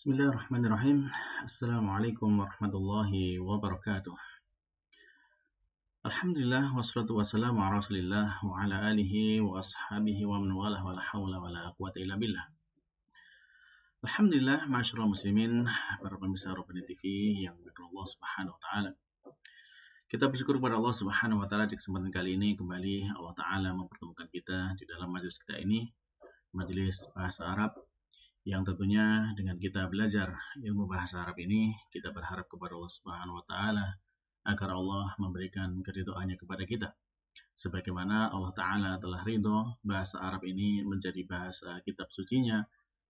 Bismillahirrahmanirrahim. Assalamualaikum warahmatullahi wabarakatuh. Alhamdulillah wassalatu wassalamu ala Rasulillah wa ala alihi wa ashabihi wa man walah wa la haula wa la quwata illa billah. Alhamdulillah, ma'asyiral muslimin, para pemirsa Rabbani TV yang dimuliakan Allah Subhanahu wa taala. Kita bersyukur kepada Allah Subhanahu wa taala di kesempatan kali ini kembali Allah taala mempertemukan kita di dalam majelis kita ini, majelis bahasa Arab, yang tentunya dengan kita belajar ilmu bahasa Arab ini, kita berharap kepada Allah Subhanahu wa taala agar Allah memberikan keridhaannya kepada kita. Sebagaimana Allah taala telah ridho bahasa Arab ini menjadi bahasa kitab sucinya,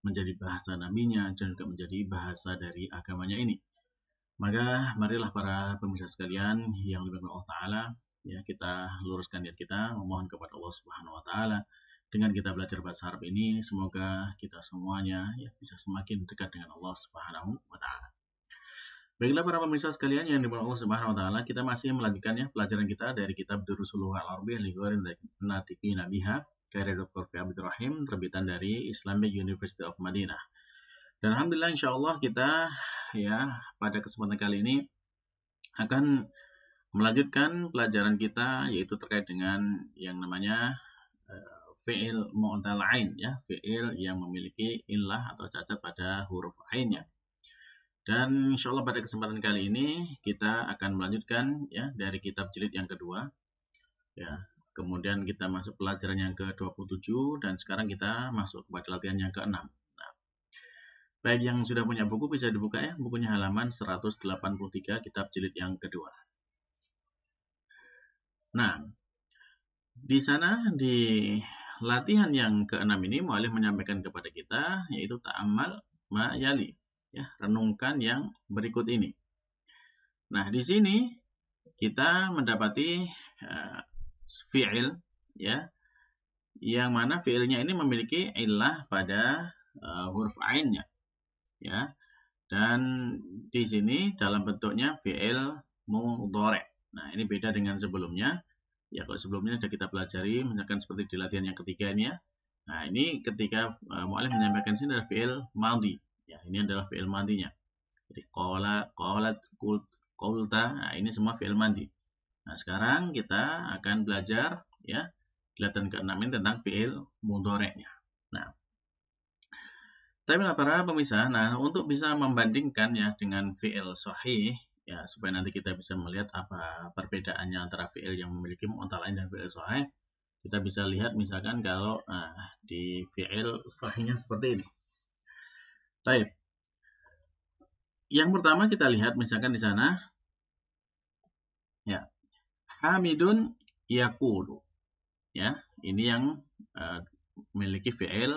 menjadi bahasa nabinya, dan juga menjadi bahasa dari agamanya ini. Maka marilah para pemirsa sekalian yang dimuliakan Allah taala, ya, kita luruskan niat kita, memohon kepada Allah Subhanahu wa taala. Dengan kita belajar bahasa Arab ini, semoga kita semuanya ya bisa semakin dekat dengan Allah Subhanahu wa taala. Baiklah para pemirsa sekalian yang dimuliakan Allah Subhanahu wa taala, kita masih melanjutkan ya pelajaran kita dari kitab Durusul Lughah Al-Arabiyyah li Ghairin Natiqina Biha karya Dr. Fi Abdul Rahim, terbitan dari Islamic University of Madinah. Dan alhamdulillah insyaallah kita ya pada kesempatan kali ini akan melanjutkan pelajaran kita, yaitu terkait dengan yang namanya fi'il mu'tal ain, ya, fi'il yang memiliki illah atau cacat pada huruf ainnya. Dan insyaallah pada kesempatan kali ini kita akan melanjutkan ya dari kitab jilid yang kedua, ya. Kemudian kita masuk pelajaran yang ke-27 dan sekarang kita masuk kepada latihan yang ke-6. Nah, baik yang sudah punya buku bisa dibuka ya, bukunya halaman 183 kitab jilid yang kedua. Nah, di sana di latihan yang ke-6 ini mu'allif menyampaikan kepada kita yaitu ta'ammal ma yali, ya, renungkan yang berikut ini. Nah, di sini kita mendapati fi'il ya, yang mana fi'ilnya ini memiliki illah pada huruf ainnya, ya. Dan di sini dalam bentuknya fi'il mudhari'. Nah, ini beda dengan sebelumnya. Ya, kalau sebelumnya sudah kita pelajari, misalkan seperti di latihan yang ketiga ini ya. Nah, ini ketika mu'allif menyampaikan sini adalah fi'il madhi. Ya, ini adalah fi'il madhinya. Jadi qala, qalat, qulta. Nah, ini semua fi'il madhi. Nah, sekarang kita akan belajar ya di latihan ke-6 ini tentang fi'il mudhari'nya. Nah, tapi para pemirsa, nah untuk bisa membandingkan ya dengan fi'il sahih, ya, supaya nanti kita bisa melihat apa perbedaannya antara fi'il yang memiliki mu'tal ain dan fi'il sahih. Kita bisa lihat misalkan kalau di fi'il sahihnya seperti ini. Baik. Yang pertama kita lihat misalkan di sana ya, Hamidun yaqulu. Ya, ini yang memiliki fi'il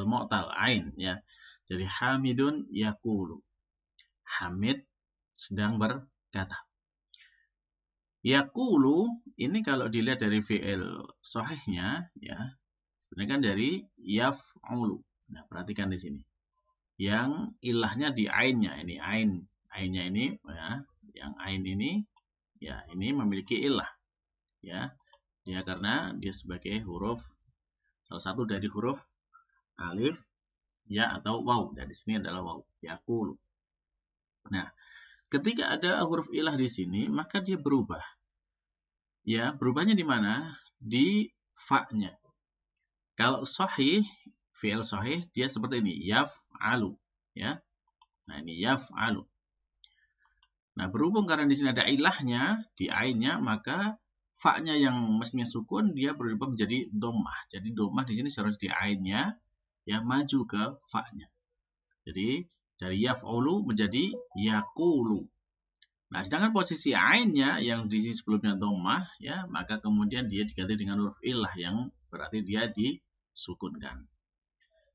mu'tal ain ya. Jadi Hamidun yaqulu. Hamid sedang berkata. Yaqulu ini kalau dilihat dari fi'il sahihnya ya, sebenarnya kan dari yaf'ulu. Nah, perhatikan di sini. Yang ilahnya di ainnya, ini ainnya ini ya, yang ain ini ya, ini memiliki ilah ya. Ya, karena dia sebagai huruf salah satu dari huruf alif, ya atau waw. Dan di sini adalah waw, yaqulu. Nah, ketika ada huruf ilah di sini, maka dia berubah. Ya, berubahnya di mana? Di fa-nya. Kalau sahih, fi'il sahih, dia seperti ini, yaf'alu. Ya. Nah, ini yaf'alu. Nah, berhubung karena di sini ada ilahnya, di ainnya, maka fa-nya yang mestinya sukun, dia berubah menjadi dhammah. Jadi dhammah di sini seharusnya di ainnya, ya, maju ke fa-nya. Jadi, dari yaf'ulu menjadi yaqulu. Nah, sedangkan posisi ainnya yang di sini sebelumnya dhammah, ya, maka kemudian dia diganti dengan huruf ilah yang berarti dia disukunkan.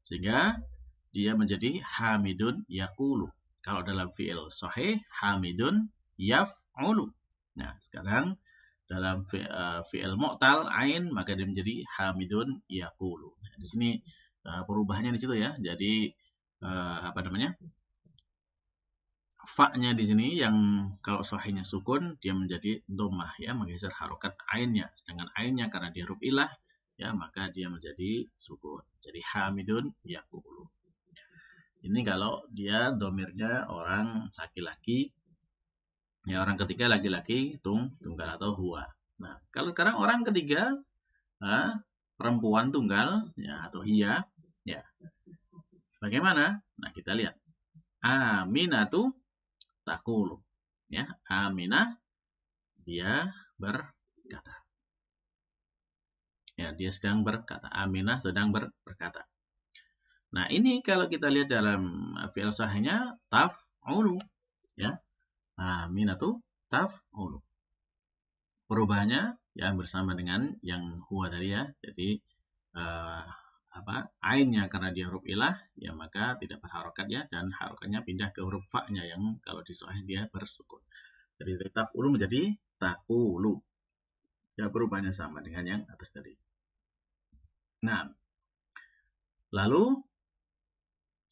Sehingga dia menjadi hamidun yaqulu. Kalau dalam fi'il sahih, hamidun yaf'ulu. Nah, sekarang dalam fi'il mu'tal ain, maka dia menjadi hamidun yaqulu. Nah, di sini perubahannya di situ ya. Jadi apa namanya? Fa-nya di sini yang kalau sahihnya sukun, dia menjadi dhammah ya, menggeser harokat ainnya. Sedangkan ainnya karena dia huruf ilah ya, maka dia menjadi sukun. Jadi hamidun yaqulu. Ini kalau dia domirnya orang laki-laki, ya orang ketiga laki-laki tunggal atau huwa. Nah, kalau sekarang orang ketiga perempuan tunggal ya atau hiya, ya. Bagaimana? Nah, kita lihat. Aminatu taqulu. Ya, Aminah dia berkata. Ya, dia sedang berkata. Aminah sedang berkata. Nah, ini kalau kita lihat dalam fi'il sahihnya taf'ulu, ya. Aminatu taf'ulu. Perubahannya ya bersama dengan yang huwa tadi ya. Jadi ainnya karena dia huruf ilah ya maka tidak berharokat ya, dan harokatnya pindah ke huruf fa-nya yang kalau di sahih dia bersukun. Jadi dari taf'ulu menjadi taqulu. Ya, perubahannya sama dengan yang atas tadi. Nah, lalu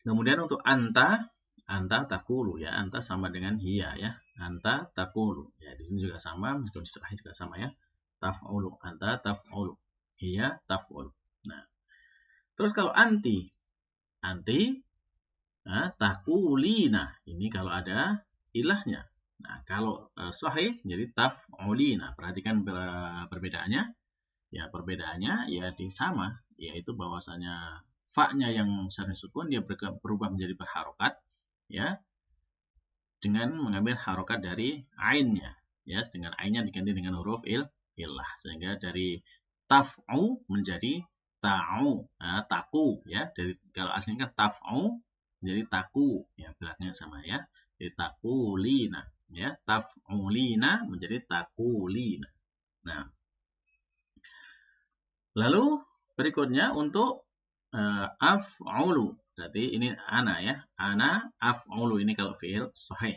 kemudian untuk anta taqulu ya, anta sama dengan hiya ya, anta taqulu ya, di sini juga sama, meskipun istilahnya juga sama ya, taf'ulu, anta taf'ulu, hiya taf'ulu. Nah, terus kalau anti taqulina, ini kalau ada ilahnya. Nah, kalau sahih jadi taf'ulina. Perhatikan perbedaannya. Ya, perbedaannya ya di sama, yaitu bahwasanya fa-nya yang sering sukun dia berubah menjadi berharokat ya, dengan mengambil harokat dari ainnya ya, dengan ainnya diganti dengan huruf illah, sehingga dari taf'u menjadi ta'u, taku ya. Dari kalau aslinya kan taf'u menjadi taku ya, belakangnya sama ya. Jadi takulina ya, taf'ulina menjadi takulina. Nah, lalu berikutnya untuk af'ulu. Berarti ini ana ya. Ana af'ulu, ini kalau fi'il sahih.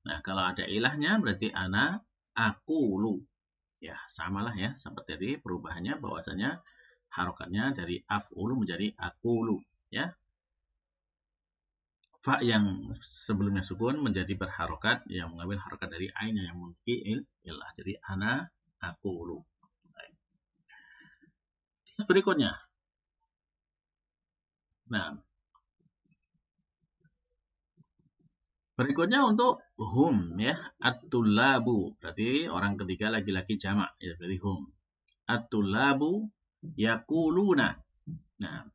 Nah, kalau ada ilahnya berarti ana aqulu. Ya, samalah ya seperti tadi, perubahannya bahwasanya harokatnya dari af'ulu menjadi aqulu ya. Fa yang sebelumnya sukun menjadi berharokat yang mengambil harokat dari ainnya yang memiliki ilah. Jadi ana aqulu. Terus berikutnya. Nah, berikutnya untuk hum ya, at-tullabu. Berarti orang ketiga laki-laki jamak ya, berarti hum. At-tullabu yaquluna. Nah,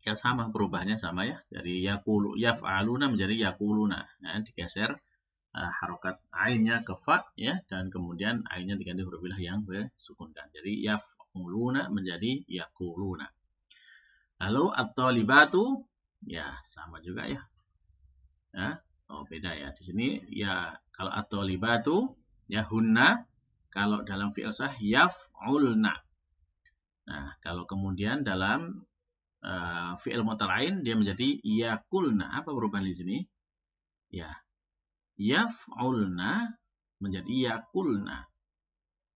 ya sama, perubahannya sama ya. Dari yaqulu yaf'aluna menjadi yaquluna. Nah, digeser harokat ainnya ke fa ya, dan kemudian ainnya diganti huruf ilah yang bersukunkan. Jadi yaf'uluna menjadi yaquluna. Lalu at-talibatu ya sama juga ya. Ya, beda ya. Di sini ya kalau at-talibatu ya hunna, kalau dalam fi'il sahih yaf'ulna. Nah, kalau kemudian dalam fi'il mutalain dia menjadi yakulna. Apa perubahan di sini? Ya, yaf'ulna menjadi yakulna.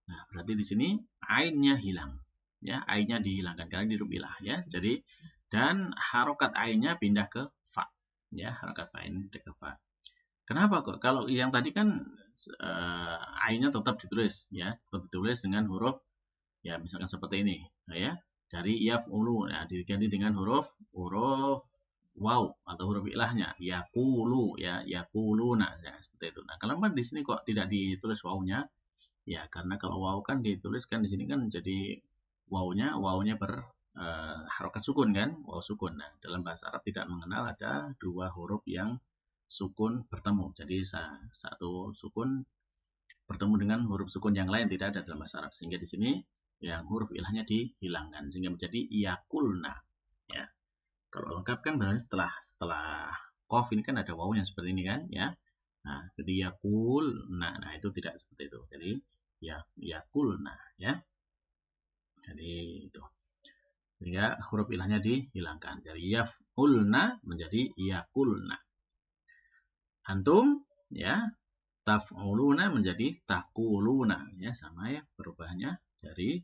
Nah, berarti di sini ainnya hilang. Ya, ainnya dihilangkan karena di huruf ilah ya. Jadi dan harokat ainnya pindah ke fa. Ya, harokat ain pindah ke fa. Kenapa kok? Kalau yang tadi kan ainnya tetap ditulis ya, tetap ditulis dengan huruf ya, misalkan seperti ini, nah, ya. Dari yaf'ulu, ya diganti dengan huruf waw atau huruf ilahnya, yaqulu ya, yaquluna ya, seperti itu. Nah, kenapa di sini kok tidak ditulis wawnya? Ya, karena kalau waw kan dituliskan di sini kan jadi wawnya harokat sukun kan, waw sukun. Nah, dalam bahasa Arab tidak mengenal ada dua huruf yang sukun bertemu. Jadi satu sukun bertemu dengan huruf sukun yang lain tidak ada dalam bahasa Arab. Sehingga di sini yang huruf ilahnya dihilangkan sehingga menjadi yakulna. Ya. Kalau lengkap kan berarti setelah qaf ini kan ada wawunya seperti ini kan ya. Nah, jadi yakulna. Nah, itu tidak seperti itu. Jadi yakulna ya. Jadi itu. Sehingga huruf ilahnya dihilangkan. Dari yaf'ulna menjadi yakulna. Antum ya, taf'uluna menjadi taquluna ya, sama ya perubahannya, dari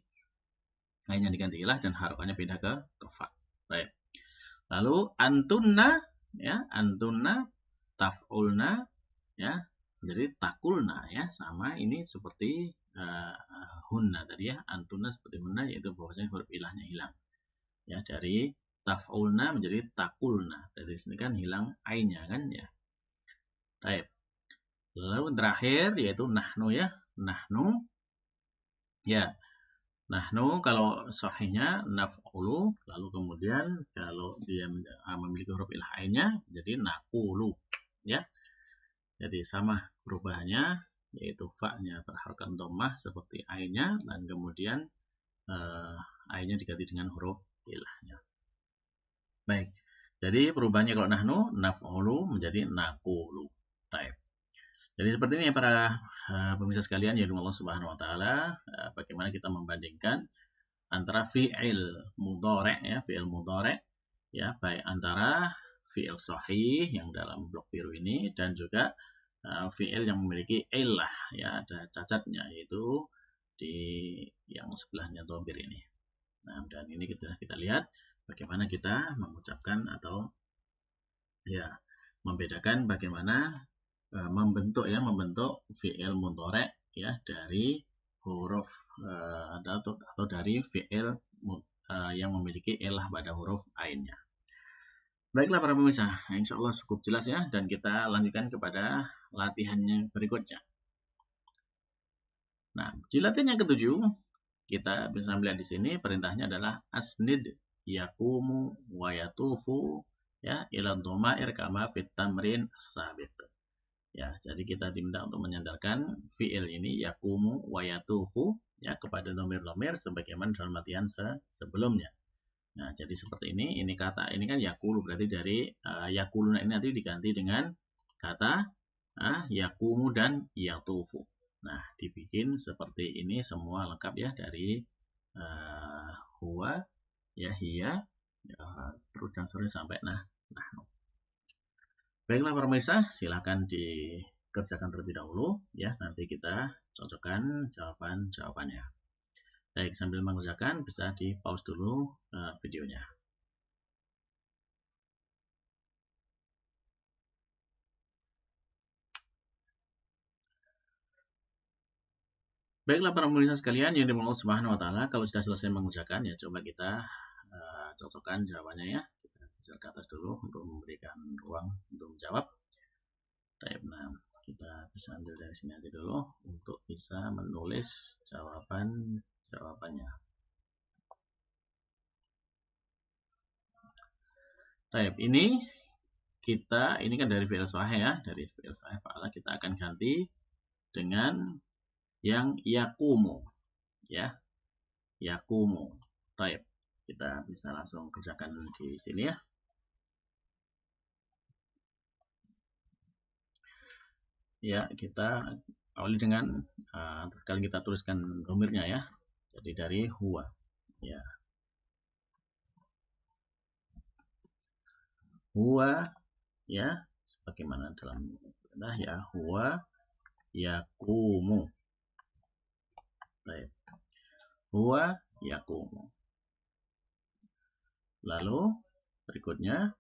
ainnya diganti ilah dan harafannya pindah ke fa. Baik. Lalu antunna ya, antunna taf'ulna ya menjadi taqulna ya, sama ini seperti hunna tadi ya. Antunna seperti hunna, yaitu bahwasanya huruf ilahnya hilang ya, dari taf'ulna menjadi takulna. Dari sini kan hilang ainnya kan ya. Baik. Lalu terakhir yaitu nahnu ya. Nahnu ya. Nahnu kalau sahihnya naf'ulu, lalu kemudian kalau dia memiliki huruf ilah ainnya jadi naqulu ya. Jadi sama perubahannya, yaitu fa-nya berharokat dhammah seperti ainnya, dan kemudian ainnya diganti dengan huruf ilahnya. Baik. Jadi perubahannya kalau nahnu naf'ulu menjadi naqulu. Baik. Jadi seperti ini ya para pemirsa sekalian ya Allah Subhanahu wa taala, bagaimana kita membandingkan antara fi'il mudhari' ya, fi'il mudhari' ya, baik antara fi'il sahih yang dalam blok biru ini dan juga fi'il yang memiliki illah ya, ada cacatnya yaitu di yang sebelahnya dhamir ini. Nah, dan ini kita lihat bagaimana kita mengucapkan atau ya membedakan bagaimana membentuk fi'il mudhari' ya dari huruf atau dari fi'il yang memiliki ilah pada huruf ainnya. Baiklah para pemirsa, insya Allah cukup jelas ya, dan kita lanjutkan kepada latihannya berikutnya. Nah, di latihan yang ketujuh kita bisa melihat di sini perintahnya adalah asnid yaqumu wa yatufu ya ila dhamair kama fit tamrin as-sabit. Ya, jadi kita diminta untuk menyandarkan fi'il ini yaqumu wa yatufu ya kepada dhamir-dhamir sebagaimana dalam latihan sebelumnya. Nah, jadi seperti ini kata ini kan yakulu, berarti dari yakuluna ini nanti diganti dengan kata yaqumu dan yatufu. Nah, dibikin seperti ini semua lengkap ya, dari huwa ya hiya ya, terus dan seterusnya sampai nah. Baiklah para pemirsa, silakan dikerjakan terlebih dahulu ya, nanti kita cocokkan jawaban-jawabannya. Baik, sambil mengerjakan bisa di pause dulu videonya. Baiklah para pemirsa sekalian yang dimulai Allah Subhanahu wa taala, kalau sudah selesai mengerjakan ya coba kita cocokkan jawabannya ya. Kita bisa kata dulu untuk memberikan ruang untuk menjawab. Nah, kita bisa ambil dari sini aja dulu untuk bisa menulis jawabannya. Ini kan dari fi'il sahih ya, dari fi'il sahih fa'ala kita akan ganti dengan yang yaqumu ya, yaqumu. Kita bisa langsung kerjakan di sini ya. Ya, kita awali dengan kali kita tuliskan domirnya ya. Jadi dari huwa ya. Huwa ya, sebagaimana dalam perintah ya, huwa yaqumu. Baik. Huwa yaqumu. Lalu berikutnya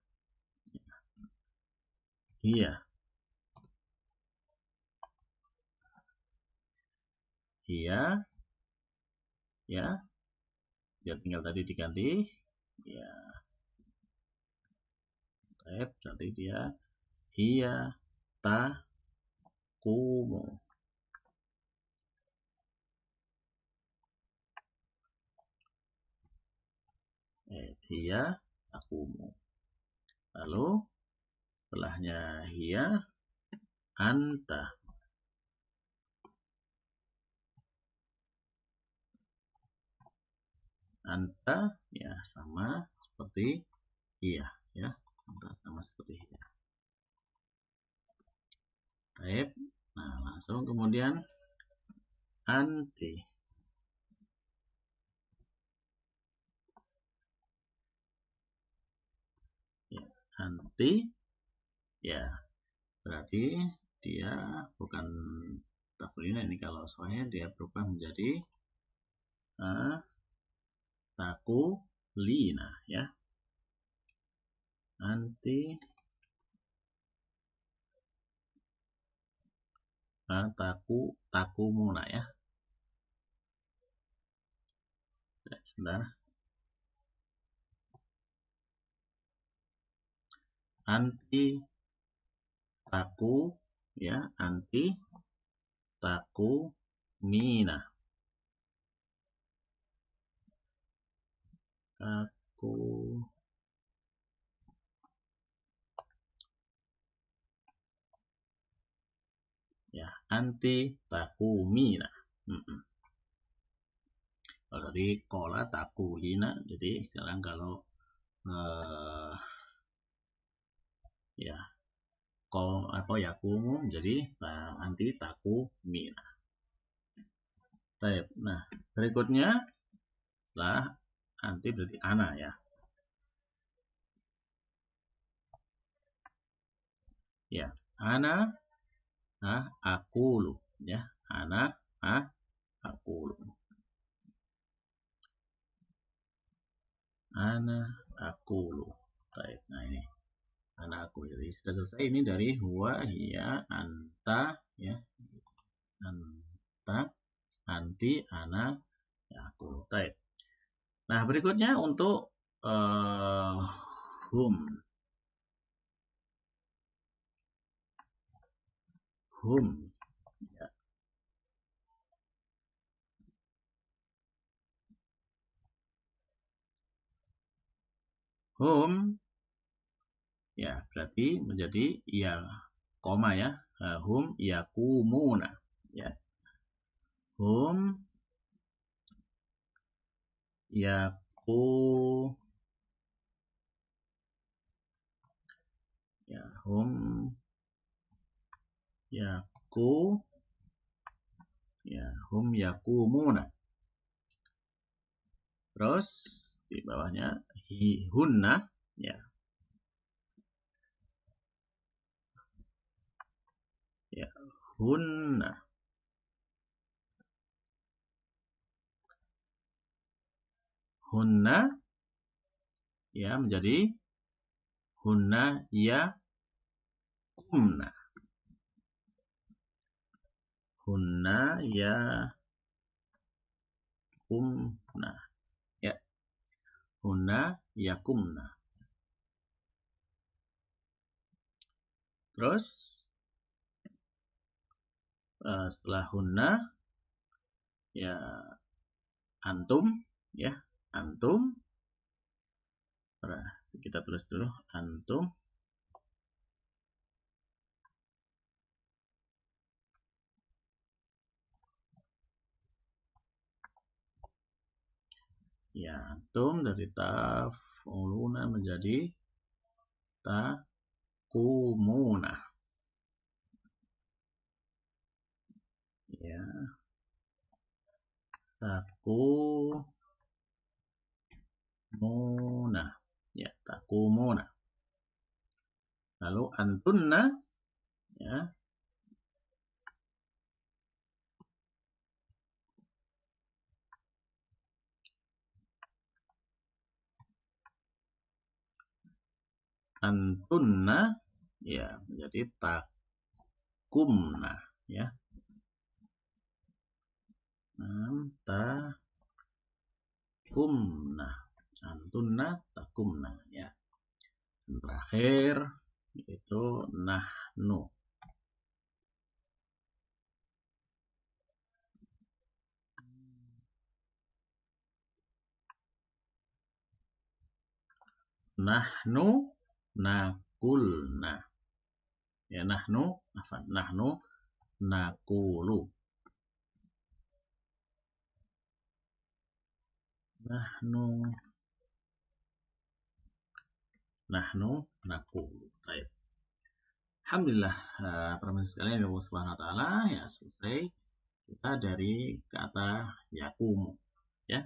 hiya. Hiya ya, dia tinggal tadi diganti ya. Berarti dia hiya taqumu. Hiya taqumu. Lalu setelahnya hiya anta. Anta ya sama seperti iya ya, anta sama seperti iya. Baik. Nah, langsung kemudian anti. Ya, anti ya, berarti dia bukan takulina, ini kalau soalnya dia berubah menjadi takulina ya. Anti takumuna ya. Sebentar. anti taku, ya, anti taku mina. Aku ya, anti takumina. Kalau tadi kola takulina, jadi sekarang kalau ya yakumu jadi anti takumina. Baik. Nah, berikutnya setelah anti berarti ana, ya. Ya, ana akulu, ya. Ana akulu. Ana akulu. Baik. Nah, ini ana aku. Jadi sudah selesai ini dari huwa, hiya, anta, ya. Anta, anti, ana, ya, aku. Baik. Nah, berikutnya untuk hum. Hum. Ya. Hum, ya, berarti menjadi ya koma, ya. Hum yakumuna, ya. Hum yaku, ya, hum yaku, ya, hum yakumuna. Terus di bawahnya hunna, ya. Ya, hunna. Hunna, ya, menjadi hunna ya kumna. Hunna ya kumna, ya. Hunna yakumna. Terus setelah hunna, ya, antum, ya, antum. Nah, kita tulis dulu antum. Ya, antum dari taf'uluna menjadi takumuna. Ya, takumuna, ya, takumuna. Lalu antunna, ya, antunna, ya, menjadi takumna, ya. Takumna, antunna takumna, ya. Dan terakhir itu nahnu. Nahnu nakulna, ya. Nahnu nakulu. Nahnu nakulu. Baik. Alhamdulillah, para mahasiswa sekalian, Allah Subhanahu wa taala, ya, selesai kita dari kata yakumu, ya.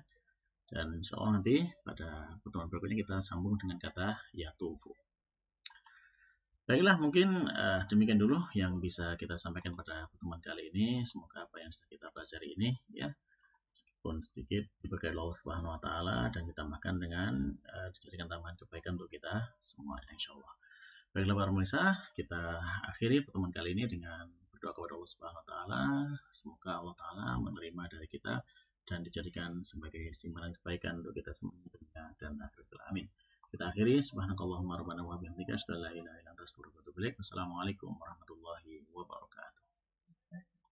Dan insya Allah nanti pada pertemuan berikutnya kita sambung dengan kata yatufu. Baiklah, mungkin demikian dulu yang bisa kita sampaikan pada pertemuan kali ini. Semoga apa yang sudah kita pelajari ini, ya, pun sedikit diberkahi Allah Subhanahu wa taala dan ditambahkan dengan dijadikan tambahan kebaikan untuk kita semuanya, insya Allah. Baiklah para pemirsa, kita akhiri pertemuan kali ini dengan berdoa kepada Allah Subhanahu wa taala. Semoga Allah taala menerima dari kita dan dijadikan sebagai simpanan kebaikan untuk kita semuanya dunia dan akhirat. Amin. Kita akhiri akhiri. Subhanakallahumma rabbana wa bihamdika asyhadu an la ilaha illa anta astaghfiruka wa atubu ilaik. Wassalamualaikum warahmatullahi wabarakatuh.